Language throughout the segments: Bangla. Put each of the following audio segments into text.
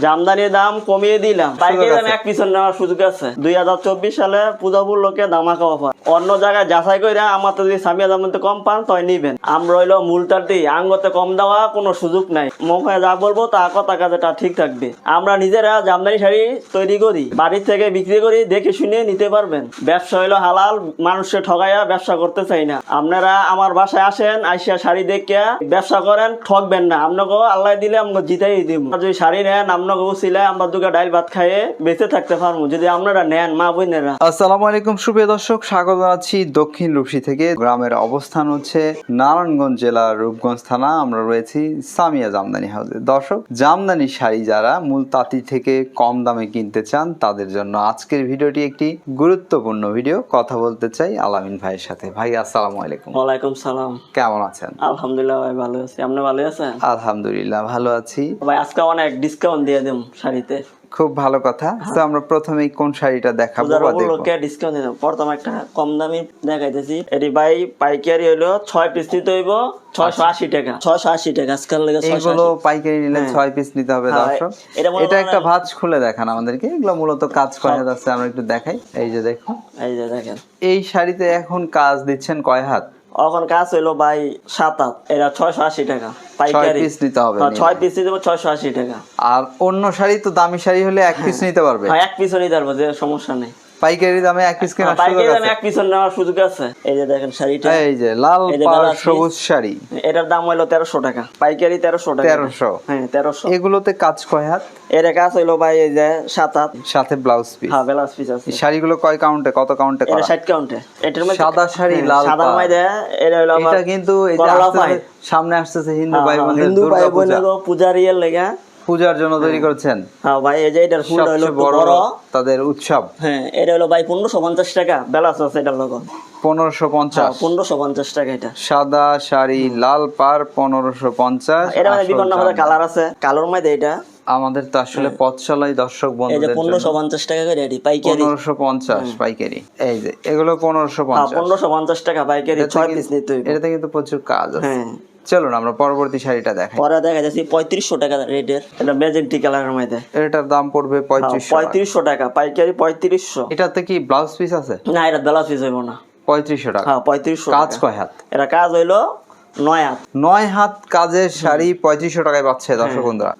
জামদানির দাম কমিয়ে দিলাম, পাইকারি দাম এক পিছন নেওয়ার সুযোগ আছে। 2024 সালে পূজা উপলক্ষে ধামাকা অফার। অন্য জায়গায় যাচাই করে আমার তো যদি সামিয়া জামদানিতে কম পান তাই নিবেন। আমরা হইলো মূলটাটি আঙ্গতে কম দেওয়া কোনো সুযোগ নাই। মুখে যা বলবো তা কথা কাজেটা ঠিক থাকবে। আমরা নিজেরা জামদানি শাড়ি তৈরি করি, বাড়ির থেকে বিক্রি করি, দেখে শুনে নিতে পারবেন। ব্যবসা হইলো হালাল, মানুষকে ঠগাইয়া ব্যবসা করতে চাই না। আপনারা আমার বাসায় আসেন, আইসা শাড়ি দেখে ব্যবসা করেন, ঠকবেন না। আপনাকে আল্লাহ দিলে আমাকে জিতাই দিব। যদি শাড়ি নেন আপনাকে উচিলে আমরা দুটো ডাইল ভাত খাইয়ে বেঁচে থাকতে পারবো যদি আপনারা নেন মা বোনেরা। আসসালামু আলাইকুম সুপ্রিয় দর্শক, স্বাগত জানাচ্ছি দক্ষিণ রূপসী থেকে। গ্রামের অবস্থান হচ্ছে নারায়ণগঞ্জ জেলার রূপগঞ্জ থানা। আমরা রয়েছি সামিয়া জামদানি হাউসে। দর্শক, জামদানি শাড়ি যারা মূল তাঁতি থেকে কম দামে কিনতে চান তাদের জন্য আজকের ভিডিওটি একটি গুরুত্বপূর্ণ ভিডিও। কথা বলতে চাই আলামিন ভাইয়ের সাথে। ভাই আসসালামু আলাইকুম। ওয়ালাইকুম সালাম। কেমন আছেন? আলহামদুলিল্লাহ ভাই ভালো আছি, আপনি ভালো আছেন? আলহামদুলিল্লাহ ভালো আছি ভাই। আজকে অনেক ডিসকাউন্ট দিয়ে দেব শাড়িতে। খুব ভালো কথা। তো আমরা প্রথমেই কোন শাড়িটা দেখাবো বা দেখবো? ডিসকাউন্ট দিয়ে দেব। প্রথম একটা কম দামি দেখাইতেছি। এটি ভাই পাইকারি হইলো 6 পিস নিতে হইব 680 টাকা। 680 টাকা আজকাল লাগে। এগুলো পাইকারি নিলে 6 পিস নিতে হবে দর্শক। এটা একটা ভাঁজ খুলে দেখান আমাদেরকে। এগুলো মূলত কাজ কয় হাত আছে আমরা একটু দেখাই। এই যে দেখুন, এই যে দেখেন, এই শাড়িতে এখন কাজ দিচ্ছেন কয় হাত? এখন কাজ হইলো ভাই 7 হাত। এটা 680 টাকা পাইকারি। 6 পিস নিতে হবে। 6 পিস নিতে হবে 680 টাকা। আর অন্য শাড়ি তো দামি শাড়ি হলে 1 পিস নিতে পারবে। হ্যাঁ, 1 পিসও নিতে পারবে, যে সমস্যা নেই। পাইকারি দামে 1 পিস কেনার সুযোগ আছে। পাইকারি দামে 1 পিস নেওয়ার সুযোগ আছে। এই যে দেখেন শাড়িটা, এই যে লাল পাড় সবুজ শাড়ি। এটার দাম হইলো 1300 টাকা পাইকারি। 1300 টাকা। 1300। হ্যাঁ 1300। এগুলোতে কাজ কয় হাত? এর কাজ হইলো ভাই এই যে 7 হাত, সাথে ব্লাউজ পিস। হ্যাঁ ব্লাউজ পিস আছে। এই শাড়িগুলো কয় কাউন্টে, কত কাউন্টে করা? এটা 60 কাউন্টে। এটার মধ্যে সাদা শাড়ি লাল সাদা পাড়। মধ্যে এটা হইলো এটা কিন্তু এই যে সামনে আসছে হিন্দু ভাই বোনদের দুর্গা পূজা। পূজার ইয়ের লাগা পূজার জন্য তৈরি করছেন। হ্যাঁ ভাই, এই যে এটার ফুল হইলো বড় তাদের উৎসব। হ্যাঁ, এটা হলো ভাই 1550 টাকা। ব্লাউজ আছে এটার লগে 1550। 1550 টাকা এটা। সাদা শাড়ি লাল পাড় 1550। এটা মানে বিভিন্ন ভাবে কালার আছে। কালার মধ্যে এটা আমাদের তো আসলে পথ চলাই দর্শক বন্ধুদের জন্য 1550 টাকা করে এটি পাইকারি। 1550 পাইকারি। এই যে এগুলো 1550। 1550 টাকা পাইকারি। 6 পিস নিতে হইবে। এটাতে কিন্তু প্রচুর কাজ আছে। হ্যাঁ, চলুন আমরা পরবর্তী শাড়িটা দেখাই। পরে দেখা যাচ্ছে 3500 টাকা রেটের। এটা ম্যাজেন্টি কালারের মধ্যে। এটার দাম পড়বে 3500 টাকা পাইকারি। 3500। এটাতে কি ব্লাউজ পিস আছে? না, এটা ব্লাউজ পিস হইব না। 3500 টাকা। হ্যাঁ 3500। কাজ কয় হাত? এটা কাজ হইলো 9 হাত। 9 হাত কাজের শাড়ি 3500 টাকায় পাচ্ছে দর্শক বন্ধুরা।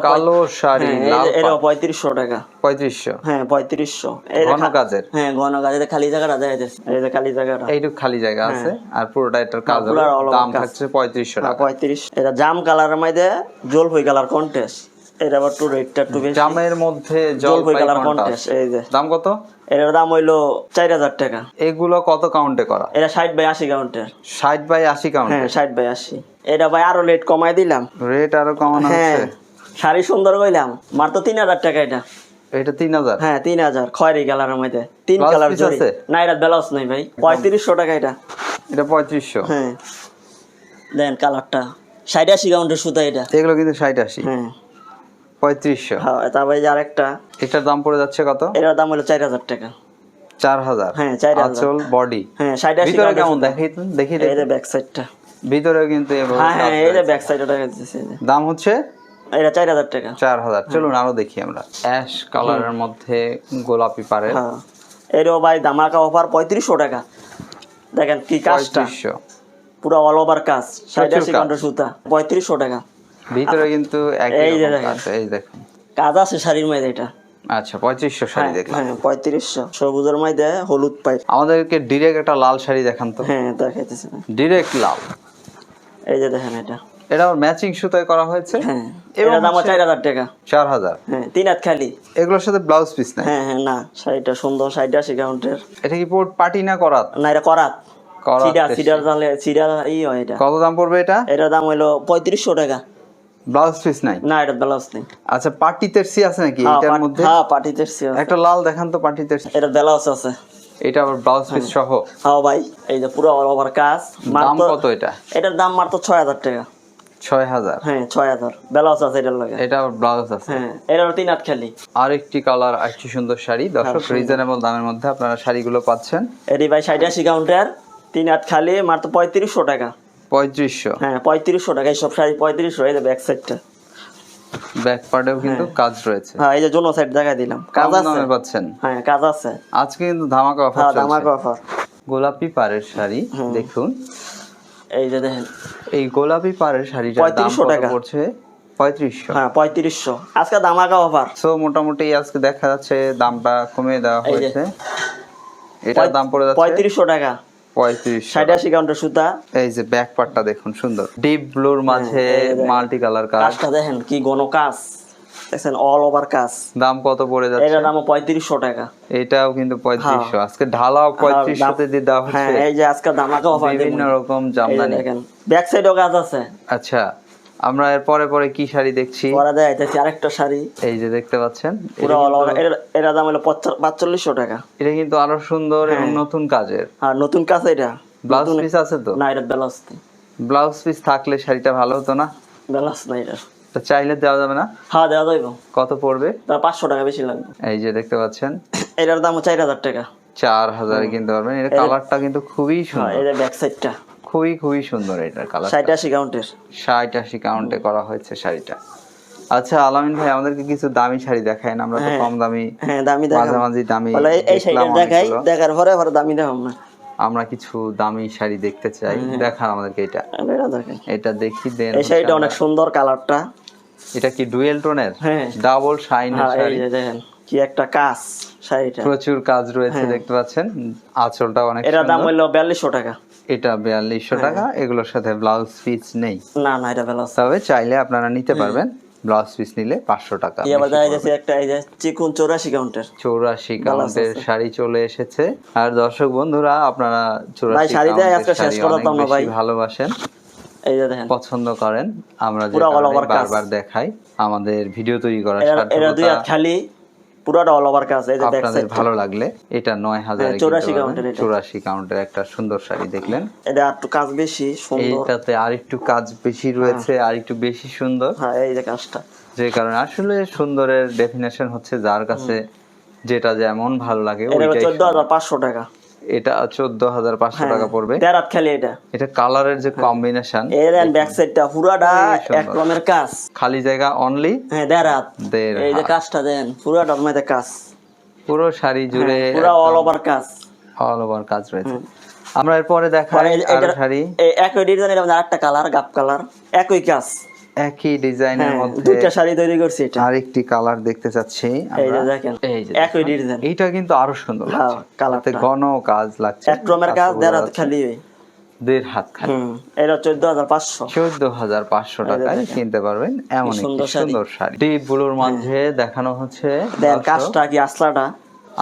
কালো শাড়ি লাল পাড়। এটা 3500 টাকা। 3500। হ্যাঁ 3500। ঘন কাজের। হ্যাঁ ঘন কাজের। খালি জায়গাটা দেখা যাচ্ছে, এই যে খালি জায়গাটা, এইটুকু খালি জায়গা আছে। আর পুরোটা এটার কাজ হবে। দাম থাকছে 3500 টাকা। 35। এটা জাম কালারের মধ্যে জলপাই কালার কন্টেস্ট। এটা আবার একটু রেটটা একটু বেশি। জামের মধ্যে জলপাই কালার কন্টেস্ট। এই যে দাম কত? এটার দাম হইলো 4000 টাকা। এগুলো কত কাউন্টে করা? এটা 60 বাই 80 কাউন্টের। 60 by 80 count. হ্যাঁ 60 বাই 80। এটা ভাই আরো রেট কমাই দিলাম। রেট আরো কমানো হচ্ছে। শাড়ি সুন্দর কইলাম, মাত্র 3000 টাকা এটা। এটা 3000? হ্যাঁ 3000 খয়েরি কালারের মধ্যে 3 কালার জড়ি। না, এটা ব্লাউজ নাই ভাই। 3500 টাকা এটা। এটা 3500। হ্যাঁ দেন কালারটা 60 80 কাউন্টের সুতা এটা। এগুলো কিন্তু 60 80। হ্যাঁ 3500। হ্যাঁ, তারপরে যে আরেকটা, এটার দাম পড়ে যাচ্ছে কত? এটার দাম হলো 4000 টাকা। 4000? হ্যাঁ 4000। আঁচল বডি। হ্যাঁ 60 80 ভিতরে কেমন দেখি এই যে ব্যাক সাইডটা। ভিতরে কিন্তু এভাবে। হ্যাঁ এই যে ব্যাক সাইডটা দেখাচ্ছে। দাম হচ্ছে এটা 4000 টাকা। 4000। চলুন আরো দেখি আমরা। অ্যাশ কালারের মধ্যে গোলাপি পাড়ের। হ্যাঁ এরও ভাই ধামাকা অফার 3500 টাকা। দেখেন কি কাজটা, 3500 পুরো অল ওভার কাজ। 60 80 কাউন্টের সুতা 3500 টাকা। ভিতরে কিন্তু এই যে দেখেন, এই দেখুন কাজ আছে শাড়ির মধ্যে এটা। আচ্ছা 3500 শাড়ি দেখলাম। হ্যাঁ 3500। সবুজের মধ্যে হলুদ পাই। আমাদেরকে ডিরেক্ট একটা লাল শাড়ি দেখান তো। হ্যাঁ দেখাইতেছি, ডিরেক্ট লাল। এই যে দেখেন এটা। এটা ম্যাচিং সুতায় করা হয়েছে। হ্যাঁ এর দাম 4000 টাকা। 4000? হ্যাঁ 3 হাত খালি। এগুলোর সাথে ব্লাউজ পিস নাই? হ্যাঁ হ্যাঁ, না শাড়িটা সুন্দর। 60 80 কাউন্টের। এটা কি পার্টি না করাত? না, এটা করাত। সিডার জানলে সিডার ই হয় এটা। কত দাম পড়বে এটা? এটার দাম হলো 3500 টাকা। ব্লাউজ পিস নাই? না, এটা ব্লাউজ নেই। আচ্ছা পার্টিতে সি আছে নাকি এটার মধ্যে? হ্যাঁ পার্টিতে সি আছে। একটা লাল দেখান তো পার্টিতে। এটা ব্লাউজ আছে। এটা আবার ব্লাউজ পিস সহ? হ্যাঁ ভাই, এই যে পুরো অল ওভার কাজ। দাম কত এটা? এটার দাম মাত্র 6000 টাকা। 6000? হ্যাঁ 6000। ব্লাউজ আছে এটার লাগে। এটা আবার ব্লাউজ আছে। হ্যাঁ এটার 3 হাত খালি। আরেকটি কালার, আরেকটি সুন্দর শাড়ি। দর্শক রিজনেবল দামের মধ্যে আপনারা শাড়িগুলো পাচ্ছেন। এটি ভাই 60 80 কাউন্টের 3 হাত খালি, মাত্র 3500 টাকা। 3500? হ্যাঁ 3500 টাকা। এই সব শাড়ি 3500। এই যে ব্যাক সাইডটা ব্যাক পার্টেও কিন্তু কাজ রয়েছে। হ্যাঁ এই যে জোনো সাইড দেখাই দিলাম, কাজ কম আছে দামে পাচ্ছেন। হ্যাঁ কাজ আছে। আজকে কিন্তু ধামাকা অফার হ্যাঁ চলছে। ধামাকা অফার। গোলাপি পাড়ের শাড়ি দেখুন, এই যে দেখেন এই গোলাপি পাড়ের শাড়িটার দাম 3500 কত টাকা পড়ছে? 3500। হ্যাঁ 3500 আজকে ধামাকা অফার। সো মোটামুটি আজকে দেখা যাচ্ছে দামটা কমিয়ে দেওয়া হয়েছে। এটার দাম পড়ে যাচ্ছে 3500 টাকা। 3500। 87 কাউন্টের সুতা। এই যে ব্যাক পার্টটা দেখুন সুন্দর, ডিপ ব্লুর মাঝে মাল্টি কালার কাজ। কাজটা দেখেন কি ঘন কাজ, দেখছেন অল ওভার কাজ। দাম কত পড়ে যাচ্ছে? এটার দাম 3500 টাকা। এটাও কিন্তু 3500। আজকে ঢালাও 3500 তে দিয়ে দেওয়া হ্যাঁ হচ্ছে। এই যে আজকে ধামাকা অফার বিভিন্ন রকম জামদানি। দেখেন ব্যাক সাইডেও কাজ আছে। আচ্ছা, আমরা এর পরে পরে কি শাড়ি দেখছি? পরে দেখাইতেছি আরেকটা শাড়ি, এই যে দেখতে পাচ্ছেন পুরো অল ওভার। এটার দাম হলো 4500 টাকা। এটা কিন্তু আরো সুন্দর এবং নতুন কাজের। আর নতুন কাজ এটা। ব্লাউজ পিস আছে তো? না এটা ব্লাউজ নেই। ব্লাউজ পিস থাকলে শাড়িটা ভালো হতো না? ব্লাউজ নাই এটা। তো চাইলে দেওয়া যাবে না? হ্যাঁ দেওয়া যাইব। কত পড়বে? তার 500 টাকা বেশি লাগবে। এই যে দেখতে পাচ্ছেন, এটার দাম 4000 টাকা। 4000 এ কিনতে পারবেন। এটা কালারটা কিন্তু খুবই হ্যাঁ সুন্দর, এটা ব্যাক সাইডটা খুবই সুন্দর। এটার কালার 87 কাউন্টের। 60-80 কাউন্টে করা হয়েছে শাড়িটা। আচ্ছা আলামিন ভাই, আমাদেরকে কিছু দামি শাড়ি দেখায়েন। আমরা তো কম দামি, হ্যাঁ দামি দেখাম, মাঝামাঝি দামি বলে এই শাড়িটা দেখলাম দেখাই, অনেকগুলো। দেখার পরে আবার দামি দেখাম না। আমরা কিছু দামি শাড়ি দেখতে চাই, দেখান আমাদেরকে। এটা এটা দেখেন, এটা দেখি দেন। এই শাড়িটা অনেক সুন্দর কালারটা। এটা কি ডুয়েল টোনের? হ্যাঁ ডাবল শাইনের হ্যাঁ এই শাড়ি। যে দেখেন কি একটা কাজ শাড়িটা, প্রচুর কাজ রয়েছে দেখতে পাচ্ছেন। আঁচলটা অনেক এটার দাম সুন্দর। হলো 4200 টাকা। এটা 4200 টাকা। এগুলোর সাথে ব্লাউজ পিস নেই। না না এটা ব্লাউজ। তবে চাইলে আপনারা নিতে পারবেন। ব্লাউজ পিস নিলে 500 টাকা। এই আবার দেখা যাচ্ছে একটা এই যে চিকুন 84 কাউন্টের। 84 কাউন্টের শাড়ি চলে এসেছে। আর দর্শক বন্ধুরা, আপনারা 84 শাড়ি দেয় আজকে কাউন্টের শেষ শাড়ি করতাম অনেক না ভাই। বেশি ভালোবাসেন, এই যে দেখেন পছন্দ করেন। আমরা যে পুরো all over কাজ। বারবার দেখাই, আমাদের ভিডিও তৈরি করার এটা দুই হাত সার্থকতা খালি, পুরোটা অল ওভার কাজ। এই যে ব্যাক আপনাদের সাইড ভালো লাগলে এটা 9000 এ 84 কাউন্টের এটা। 84 কাউন্টের একটা সুন্দর শাড়ি দেখলেন। এটা একটু কাজ বেশি সুন্দর। এইটাতে আরেকটু কাজ বেশি রয়েছে, আর একটু বেশি সুন্দর। হ্যাঁ এই যে কাজটা, যে কারণে আসলে সুন্দরের ডেফিনেশন হচ্ছে যার কাছে যেটা যেমন ভালো লাগে এটা ওইটাই। 14500 টাকা। এটা 14500 টাকা পড়বে। দেড়াত খালি এটা। এটা কালারের যে কম্বিনেশন, এর এন্ড ব্যাক সাইডটা পুরাটা এক রকমের কাজ। খালি জায়গা অনলি হ্যাঁ দেড়াত। 1.5 এই যে কাজটা দেন পুরাটা মধ্যে কাজ, পুরো শাড়ি জুড়ে পুরো অল ওভার কাজ, অল ওভার কাজ রয়েছে। আমরা এরপরে দেখাই পরে আরো শাড়ি। এই একই ডিজাইনের মধ্যে আরেকটা কালার, গাপ কালার, একই কাজ, একই ডিজাইনের মধ্যে দুইটা শাড়ি তৈরি করছি এটা। আরেকটি কালার দেখতে চাচ্ছি এই যে আমরা। দেখেন এই যে একই ডিজাইন। এইটা কিন্তু আরো সুন্দর হ্যাঁ লাগছে, কালারটা তাতে ঘন কাজ লাগছে। এক রকমের কাজ, দেড়াত খালি। 1.5 হাত খালি। এটা 14500। 14500 টাকায় কিনতে পারবেন এমন একটি সুন্দর শাড়ি। ডিপ ব্লুর মধ্যে দেখানো হচ্ছে। দেন কাজটা কি আসলাটা,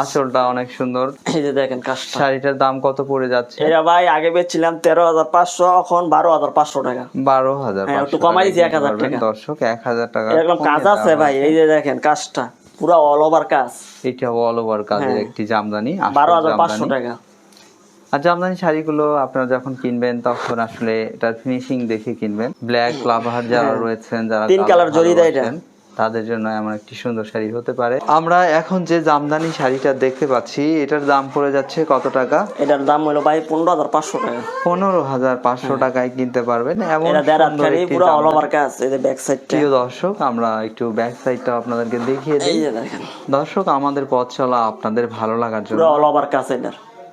আঁচলটা অনেক সুন্দর। এই যে দেখেন কাজটা। শাড়িটার দাম কত পড়ে যাচ্ছে? এটা ভাই আগে বেচছিলাম 13500, এখন 12500 টাকা। 12500 একটু কমাই দিয়েছি 1000 টাকা। দর্শক 1000 টাকা এরকম কাজ আছে ভাই, এই যে দেখেন কাজটা পুরো অল ওভার কাজ। এটা অল ওভার কাজের একটি জামদানি, 12500 টাকা। আর জামদানি শাড়িগুলো আপনারা যখন কিনবেন তখন আসলে এটার ফিনিশিং দেখে কিনবেন। ব্ল্যাক লাভার যারা রয়েছেন, যারা 3 কালার জড়ি দেয় এটা, তাদের জন্য এমন একটি সুন্দর শাড়ি হতে পারে। আমরা এখন যে জামদানি শাড়িটা দেখতে পাচ্ছি, এটার দাম পড়ে যাচ্ছে কত টাকা? এটার দাম হলো ভাই 15500 টাকা। 15500 টাকায় কিনতে পারবেন এমন এটা দেড়াত সুন্দর খালি, একটি পুরো অল জামদানি। ওভার কাজ। এই যে ব্যাক সাইডটা, প্রিয় দর্শক, আমরা একটু ব্যাক সাইডটা আপনাদেরকে দেখিয়ে এই দিই। যে দেখেন দর্শক, আমাদের পথ চলা আপনাদের ভালো লাগার জন্য পুরো অল ওভার কাজ।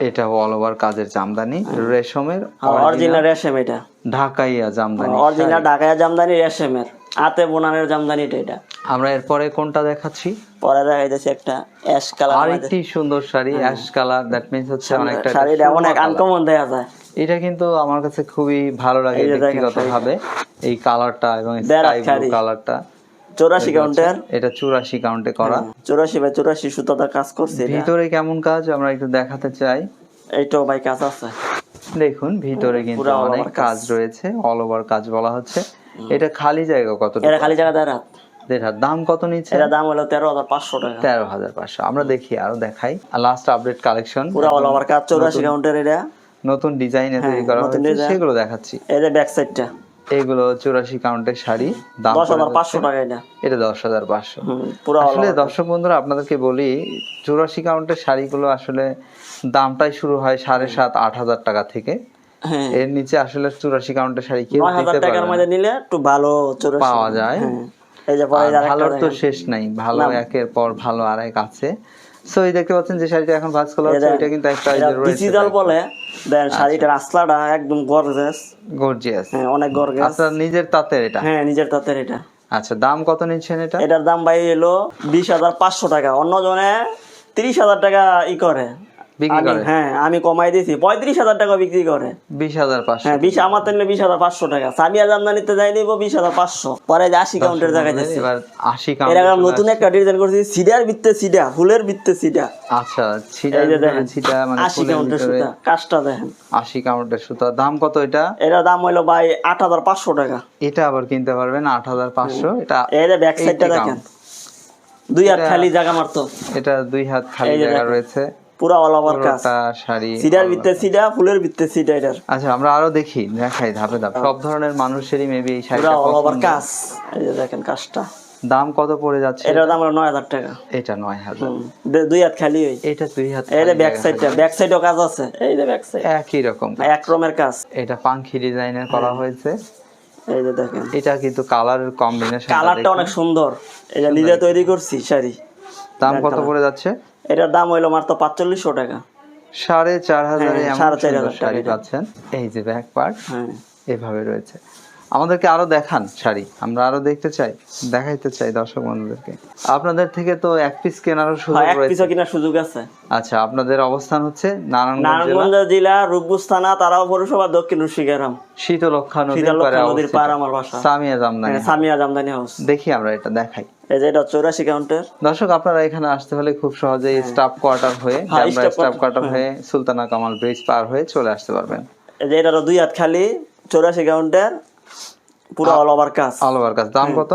এটা অল ওভার কাজের জামদানি, রেশমের অরিজিনাল রেশম। এটা ঢাকাইয়া জামদানি, অরিজিনাল ঢাকাইয়া জামদানি রেশমের হাতে বোনানের জামদানি এটা। আমরা এরপরে কোনটা দেখাচ্ছি? পরে দেখা যাচ্ছে একটা অ্যাশ কালার, আরেকটি সুন্দর sari ash colour. That means হচ্ছে অনেকটা শাড়িটা অনেক আনকমন দেখা যায়। এটা কিন্তু আমার কাছে খুবই ভালো লাগে ব্যক্তিগতভাবে, এই কালারটা এবং স্কাই ব্লু কালারটা। 84 কাউন্টের। এটা 84 কাউন্টে করা, 84 সুতাটা কাজ করছে। ভিতরে কেমন কাজ আমরা একটু দেখাতে চাই। এইটাও ভাই কাজ আছে, দেখুন ভিতরে কিন্তু অনেক কাজ রয়েছে, অল ওভার কাজ বলা হচ্ছে। এটা খালি জায়গা কত? এটা খালি জায়গা দেড়াত। দেড়হাত। দাম কত নিচ্ছে? এটা দাম হলো 13500 টাকা। 13500। আমরা দেখি আরো দেখাই। লাস্ট আপডেট কালেকশন, পুরো অল ওভার কাজ, 84 কাউন্টের। এটা নতুন ডিজাইনে তৈরি করা হয়েছে, সেগুলো দেখাচ্ছি। এই যে ব্যাক সাইডটা, এগুলো 84 কাউন্টের শাড়ি, দাম 10500 টাকা। এটা 10500। পুরো আসলে দর্শক বন্ধুরা, আপনাদেরকে বলি 84 কাউন্টের শাড়িগুলো আসলে দামটাই শুরু হয় 7500-8000 টাকা থেকে। এর নিচে আসলে 84 কাউন্টের শাড়ি কেউ দিতে 9000 টাকার মধ্যে নিলে একটু ভালো 84 পাওয়া যায়। এই যে পরে আর ভালোর তো শেষ নাই, ভালো একের পর ভালো আরেক আছে। সো এই দেখতে পাচ্ছেন যে শাড়িটা এখন ভাঁজ করা হচ্ছে, এটা কিন্তু একটা ডিজিটাল বলে দেন শাড়িটার আসলাটা একদম গর্জিয়াস। গর্জিয়াস, হ্যাঁ অনেক গর্জিয়াস। আচ্ছা নিজের তাঁতের এটা? হ্যাঁ নিজের তাঁতের এটা। আচ্ছা দাম কত নিচ্ছেন এটা? এটার দাম ভাই এলো 20,500 টাকা। অন্য জনে 30,000 টাকা ই করে বিক্রি করে। হ্যাঁ আমি কমাই দিয়েছি 35,000 টাকা বিক্রি করে। 20,500? হ্যাঁ 20 আমার তাহলে 20,500 টাকা। সামিয়া জামদানিতে যাই নিব 20,500। পরে 80 কাউন্টের জায়গায় যাচ্ছে। এবার 80 এরা কাউন্ট নতুন একটা ডিজাইন করছি, সিডার ভিত্তে সিডা, ফুলের ভিত্তে সিডা। আচ্ছা ছিটা দেখেন, ছিটা মানে 80 কাউন্টের সুতা, কাজটা দেখেন। 80 কাউন্টের সুতা। দাম কত এটা? এর দাম হলো ভাই 8,500 টাকা। এটা আবার কিনতে পারবেন 8,500। এটা এই যে ব্যাক সাইডটা দেখেন, 2 হাত খালি জায়গা মারতো। এটা 2 হাত খালি জায়গা রয়েছে, পুরো অল ওভার কাজ। শাড়ি সিডার ভিত্তে সিডা, ফুলের ভিত্তে সিডা এটার। আচ্ছা আমরা আরো দেখাই ধাপে ধাপে। সব ধরনের মানুষেরই মেবি এই শাড়িটা পুরো অল ওভার পছন্দ। কাজ। এই যে দেখেন কাজটা। দাম কত পড়ে যাচ্ছে? এটার দাম হলো 9,000 টাকা। এটা 9,000। 2 হাত খালি হই। এটা 2 হাত এই যে ব্যাক সাইডটা, ব্যাক সাইডেও কাজ আছে। এই যে ব্যাক সাইড একই রকম এক রকমের কাজ। এটা পাখি ডিজাইনের করা হয়েছে। এই যে দেখেন এটা কিন্তু কালারের কম্বিনেশন, কালারটা অনেক সুন্দর। এটা নিজে তৈরি করছি শাড়ি। দাম কত পড়ে যাচ্ছে? এটার দাম হইলো মাত্র 4500 টাকা। 4,500 এ এমন 4,500 সুন্দর শাড়ি পাচ্ছেন। এই যে ব্যাক পার্ট হ্যাঁ এভাবে রয়েছে। আমাদেরকে আরো দেখান শাড়ি, আমরা আরো দেখতে চাই, দেখাইতে চাই দর্শক বন্ধুদেরকে। আপনাদের থেকে তো এক পিস কেনারও সুযোগ এক রয়েছে? পিসও কেনার সুযোগ আছে। আচ্ছা আপনাদের অবস্থান হচ্ছে নারায়ণগঞ্জ নারায়ণগঞ্জ জেলা রূপগঞ্জ থানা তারাও পৌরসভা দক্ষিণ রুশিগ্রাম। শীতলক্ষা নদীর শীতলক্ষা পাড়ে নদীর পার আমার বাসা। সামিয়া জামদানি। সামিয়া জামদানি হাউস। দেখি আমরা এটা দেখাই। এই যে এটা 84 কাউন্টার। দর্শক আপনারা এখানে আসতে হলে খুব সহজেই স্টাফ কোয়ার্টার হয়ে, স্টাফ কোয়ার্টার হয়ে সুলতানা কামাল ব্রিজ পার হয়ে চলে আসতে পারবেন। এই যে এটারও 2 হাত খালি, 84 কাউন্টার, পুরো অল ওভার কাজ। অল ওভার কাজ। দাম কত?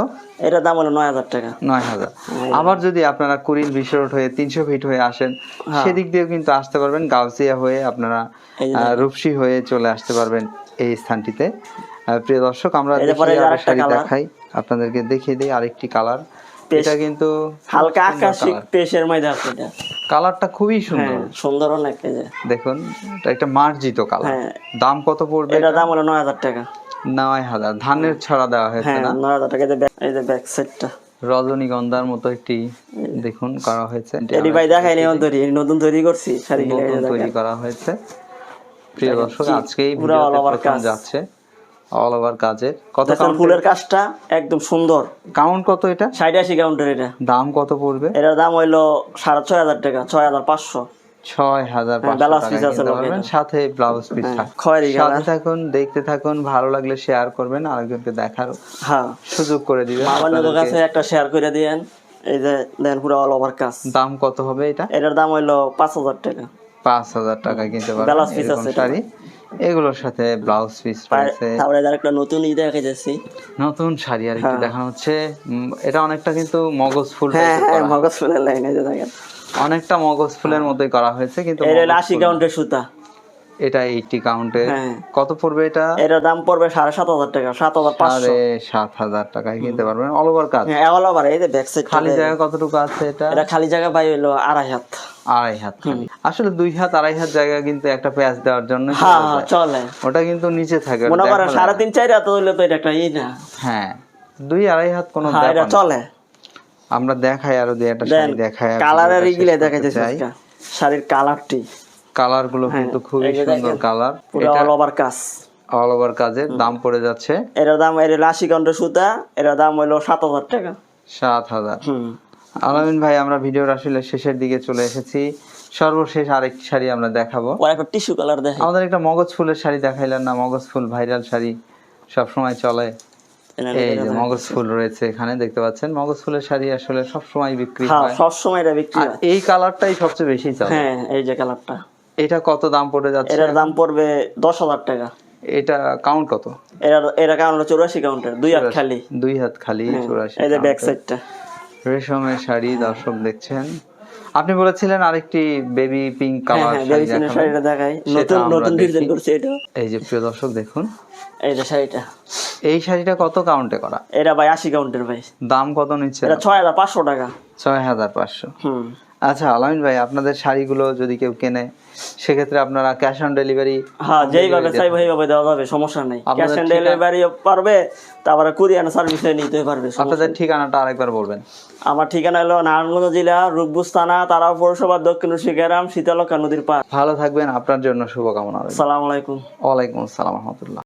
এটার দাম হলো 9,000 টাকা। 9,000। আবার যদি আপনারা কুড়িল বিশ্ব রোড হয়ে 300 ফিট হয়ে আসেন, সেদিক দিয়েও কিন্তু আসতে পারবেন। গাউসিয়া হয়ে আপনারা রূপসী হয়ে চলে আসতে পারবেন এই স্থানটিতে। প্রিয় দর্শক আমরা শাড়ি দেখাই, আপনাদেরকে দেখিয়ে দিই আরেকটি কালার। এটা কিন্তু হালকা আকাশী পেশের মধ্যে আছে। এটা কালারটা খুবই সুন্দর, সুন্দর অনেক। এই যে দেখুন এটা একটা মার্জিত কালার। দাম কত পড়বে? এটার দাম হলো 9,000 টাকা। 9,000। ধানের ছড়া দেওয়া হয়েছে না? 9,000 টাকা। এই যে ব্যাক সাইডটা রজনীগন্ধার মতো একটি দেখুন করা হয়েছে। এডি ভাই দেখাইনি নতুন তৈরি করছি শাড়িগুলো তৈরি করা হয়েছে। প্রিয় দর্শক আজকেই ভিডিওতে প্রথম যাচ্ছে অল ওভার কাজের। কত ফুলের কাজটা একদম সুন্দর। কাউন্ট কত এটা? 86 কাউন্টার। এটা দাম কত পড়বে? এটার দাম হইলো 6,500 টাকা। 6,500। 6,500 টাকা পাবেন, সাথে ব্লাউজ পিস থাকে। সাথে থাকুন, দেখতে থাকুন, ভালো লাগলে শেয়ার করবেন, আরেকজনকে দেখার সুযোগ করে দিবেন। আপনাদের কাছে একটা শেয়ার করে দিয়েন। এই যে দেন পুরো অল ওভার কাজ। দাম কত হবে এটা? এটার দাম হইলো 5,000 টাকা। 5,000 টাকা কিনতে পারবেন ব্লাউজ পিস আছে শাড়ি। এগুলোর সাথে ব্লাউজ পিস রয়েছে। তারপরে একটা নতুন ই দেখা যাচ্ছে, নতুন শাড়ি আর একটু দেখানো হচ্ছে। এটা অনেকটা কিন্তু মগজ ফুল, মগজ ফুলের লাইন। এই যে দেখেন অনেকটা মগজ ফুলের মতোই করা হয়েছে, কিন্তু এটা 80 কাউন্টের সুতা। এটা 80 কাউন্টে। কত পড়বে এটা? এটার দাম পড়বে 7,500 টাকা। 7,500। 7,500 টাকায় কিনতে পারবেন। অল ওভার কাজ। All over. এই যে ব্যাক সাইড খালি জায়গা কতটুকু আছে এটা? এটা খালি জায়গা ভাই হলো 2.5 হাত। 2.5 হাত খালি। আসলে 2 হাত 2.5 হাত জায়গা কিন্তু একটা প্যাচ দেওয়ার জন্য চলে। ওটা কিন্তু নিচে থাকে, মনে করেন 3.5-4 হাত হইলে তো এটা একটা ই না। হ্যাঁ 2-2.5 হাত কোনো ব্যাপার না, চলে। আমরা দেখাই আরো দুই একটা শাড়ি দেখাই। কালারের ইগুলা দেখাইতে চাই। শাড়ির কালারটি, কালার গুলো কিন্তু খুবই সুন্দর কালার। পুরো অল ওভার কাজ। অল ওভার কাজের দাম পড়ে যাচ্ছে। এর দাম 80 কাউন্টের সুতা। এর দাম হলো 7,000 টাকা। 7,000। আলামিন ভাই আমরা ভিডিওর আসলে শেষের দিকে চলে এসেছি। সর্বশেষ আরেকটি শাড়ি আমরা দেখাবো। একটা টিস্যু কালার দেখাই। আমাদের একটা মগজ ফুলের শাড়ি দেখাইলেন না? মগজ ফুল ভাইরাল শাড়ি, সব সময় চলে। এই যে মগজ ফুল রয়েছে এখানে, দেখতে পাচ্ছেন। মগজ ফুলের শাড়ি আসলে সব সময় বিক্রি হয়। সব সময় এটা বিক্রি হয়। এই কালারটাই সবচেয়ে বেশি চলে। এই যে কালারটা। এটা কত দাম পড়ে যাচ্ছে? এটার দাম পড়বে 10,000 টাকা। এটা কাউন্ট কত? এরা কাউন্ট 84 কাউন্টার। 2 হাত খালি। 2 হাত খালি 84। এই যে ব্যাক সাইডটা রেশমের শাড়ি দর্শক দেখছেন। আপনি বলেছিলেন আরেকটি বেবি পিঙ্ক কালার শাড়িটা দেখাই। নতুন ডিজাইন করছে এটা। এই যে প্রিয় দর্শক দেখুন এই যে শাড়িটা। এই শাড়িটা কত কাউন্টে করা? এটা ভাই 80 কাউন্টের ভাই। দাম কত নিচ্ছে? এটা 6,500 টাকা। 6,500। আচ্ছা আলামিন ভাই, আপনাদের শাড়িগুলো যদি কেউ কেনে সেক্ষেত্রে আপনারা ক্যাশ অন ডেলিভারি? হ্যাঁ, যেইভাবে চাইবো সেইভাবে দেওয়া যাবে, সমস্যা নেই। ক্যাশ অন ডেলিভারি পারবে, তারপরে কুরিয়ার সার্ভিসে নিতে পারবে। আপনাদের ঠিকানাটা আরেকবার বলবেন। আমার ঠিকানা হলো নারায়ণগঞ্জ জেলা রূপগঞ্জ থানা, তারা পৌরসভা, দক্ষিণ গ্রাম, শীতলক্ষা নদীর পাড়। ভালো থাকবেন, আপনার জন্য শুভকামনা রইল। আসসালামু আলাইকুম। ওয়ালাইকুম আসসালাম রহমতুল্লাহ।